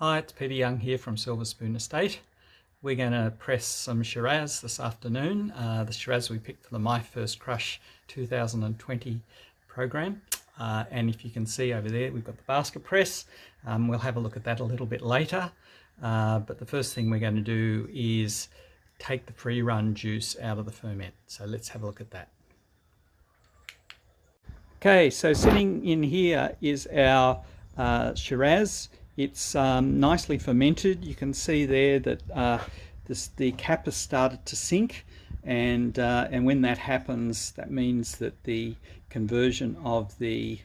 Hi, it's Peter Young here from Silver Spoon Estate. We're going to press some Shiraz this afternoon. The Shiraz we picked for the My First Crush 2020 program. And if you can see over there, we've got the basket press. We'll have a look at that a little bit later. But the first thing we're going to do is take the free run juice out of the ferment. So let's have a look at that. Okay, so sitting in here is our Shiraz. It's nicely fermented. You can see there that the cap has started to sink, and when that happens, that means that the conversion of the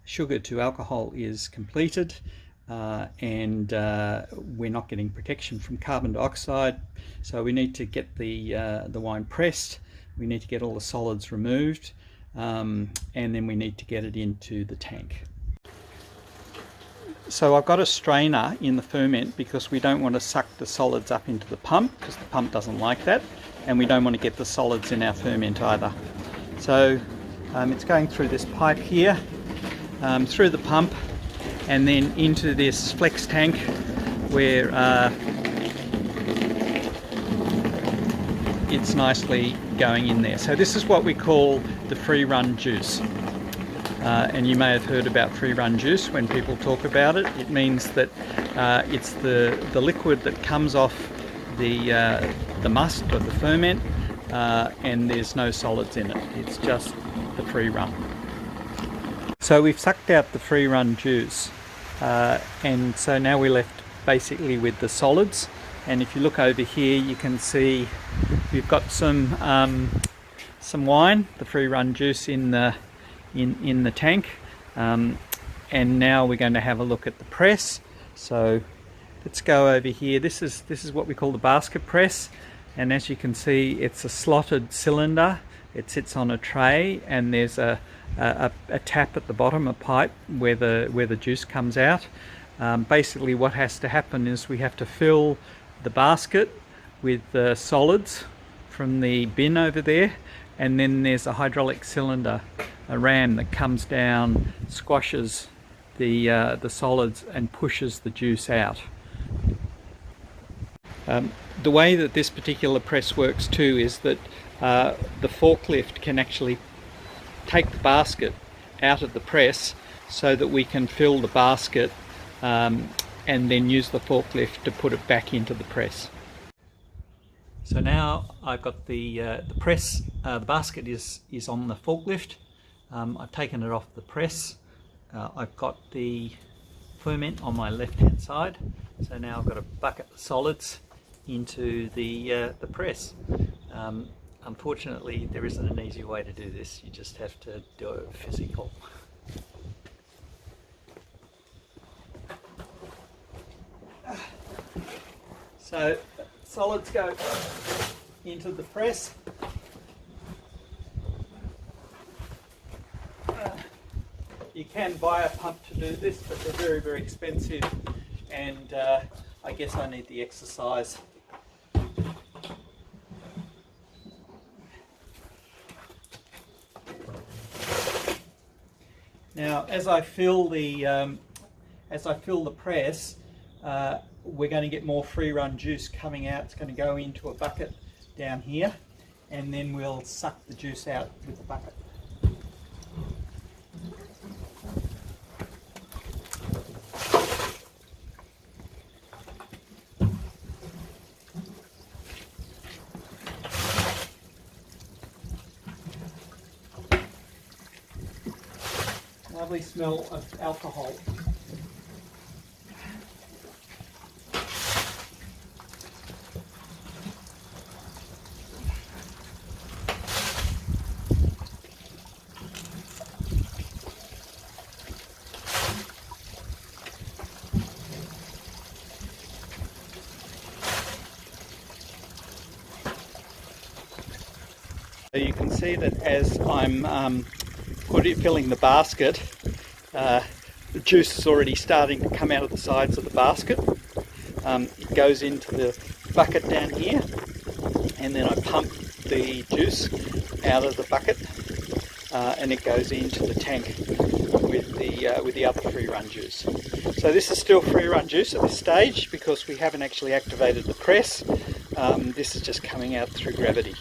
sugar to alcohol is completed, and we're not getting protection from carbon dioxide. So we need to get the wine pressed. We need to get all the solids removed, and then we need to get it into the tank. So I've got a strainer in the ferment because we don't want to suck the solids up into the pump, because the pump doesn't like that, and we don't want to get the solids in our ferment either. So it's going through this pipe here, through the pump, and then into this flex tank where it's nicely going in there. So this is what we call the free run juice. And you may have heard about free run juice when people talk about it. It means that it's the liquid that comes off the must of the ferment, and there's no solids in it. It's just the free run. So we've sucked out the free run juice, and so now we're left basically with the solids. And if you look over here, you can see we've got some wine, the free run juice in the tank, and now we're going to have a look at the press. So let's go over here. This is what we call the basket press, and as you can see, it's a slotted cylinder. It sits on a tray, and there's a tap at the bottom, a pipe where the juice comes out. Basically what has to happen is we have to fill the basket with the solids from the bin over there, and then there's a hydraulic cylinder, a ram that comes down, squashes the solids and pushes the juice out. The way that this particular press works too is that the forklift can actually take the basket out of the press so that we can fill the basket and then use the forklift to put it back into the press. So now I've got the press, the basket is on the forklift. I've taken it off the press. I've got the ferment on my left hand side. So now I've got to bucket the solids into the press. Unfortunately, there isn't an easy way to do this. You just have to do it physical. So solids go into the press. You can buy a pump to do this, but they're very, very expensive, and I guess I need the exercise. Now, as I fill the press, we're going to get more free run juice coming out. It's going to go into a bucket down here, and then we'll suck the juice out with the bucket. Lovely smell of alcohol. So you can see that as I'm filling the basket, the juice is already starting to come out of the sides of the basket. It goes into the bucket down here, and then I pump the juice out of the bucket, and it goes into the tank with the the other free run juice. So this is still free run juice at this stage because we haven't actually activated the press. This is just coming out through gravity.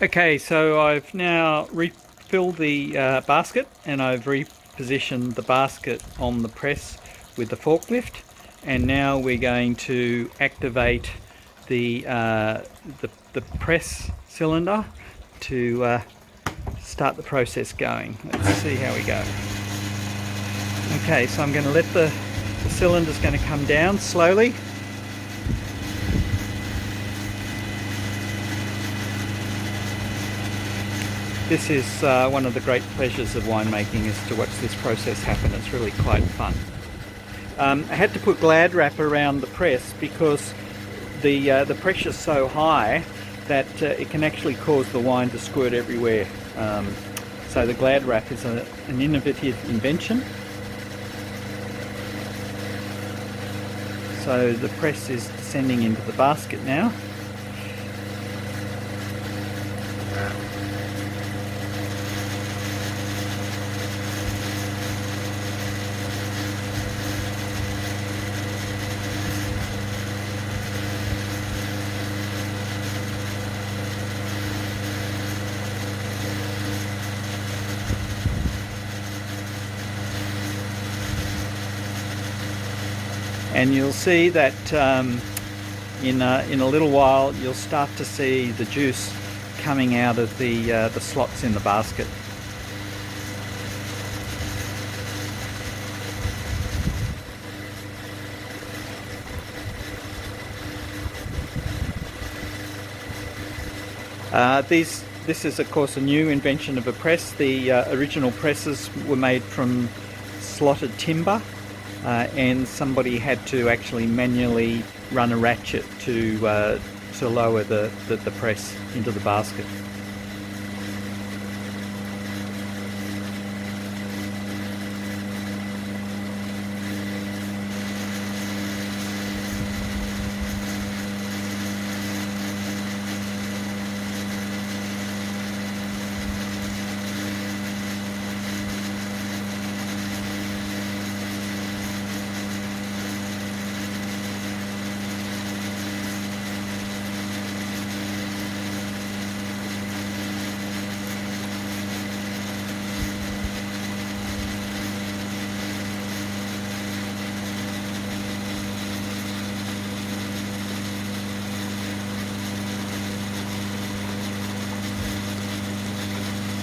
Okay, so I've now refilled the basket, and I've repositioned the basket on the press with the forklift, and now we're going to activate the press cylinder to start the process going. Let's see how we go. Okay, so I'm going to let the cylinder's going to come down slowly. This is one of the great pleasures of winemaking, is to watch this process happen. It's really quite fun. I had to put Glad wrap around the press because the pressure's so high that it can actually cause the wine to squirt everywhere. So the Glad wrap is an innovative invention. So the press is descending into the basket now. And you'll see that in a little while you'll start to see the juice coming out of the slots in the basket. This is of course a new invention of a press. The original presses were made from slotted timber. And somebody had to actually manually run a ratchet to lower the press into the basket.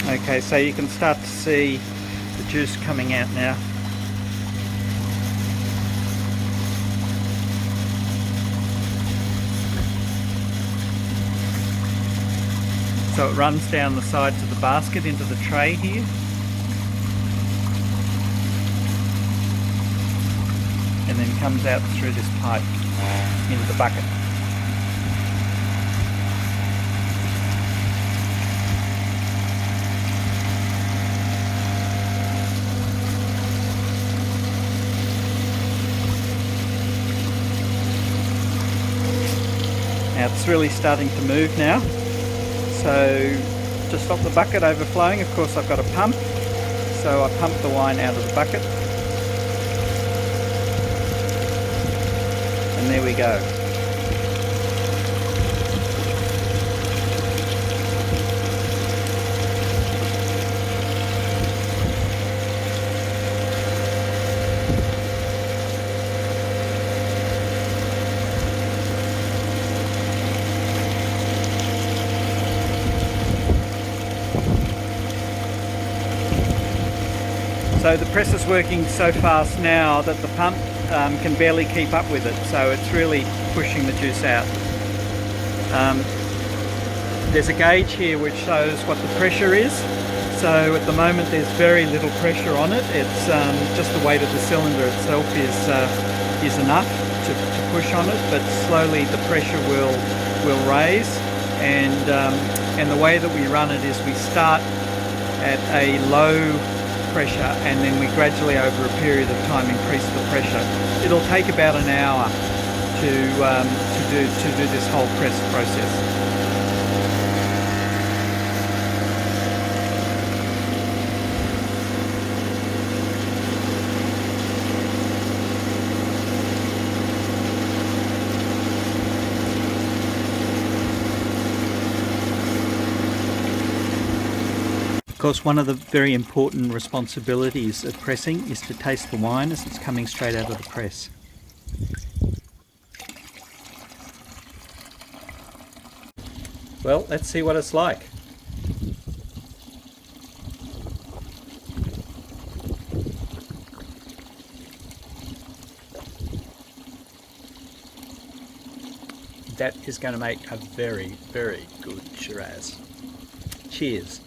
Okay, so you can start to see the juice coming out now. So it runs down the sides of the basket into the tray here. And then comes out through this pipe into the bucket. Now it's really starting to move now. So to stop the bucket overflowing, of course I've got a pump. So I pump the wine out of the bucket. And there we go. So the press is working so fast now that the pump can barely keep up with it, so it's really pushing the juice out. There's a gauge here which shows what the pressure is. So at the moment there's very little pressure on it. It's just the weight of the cylinder itself is enough to push on it, but slowly the pressure will raise, and the way that we run it is we start at a low pressure and then we gradually over a period of time increase the pressure. It'll take about an hour to do this whole press process. Of course, one of the very important responsibilities of pressing is to taste the wine as it's coming straight out of the press. Well, let's see what it's like. That is going to make a very, very good Shiraz. Cheers.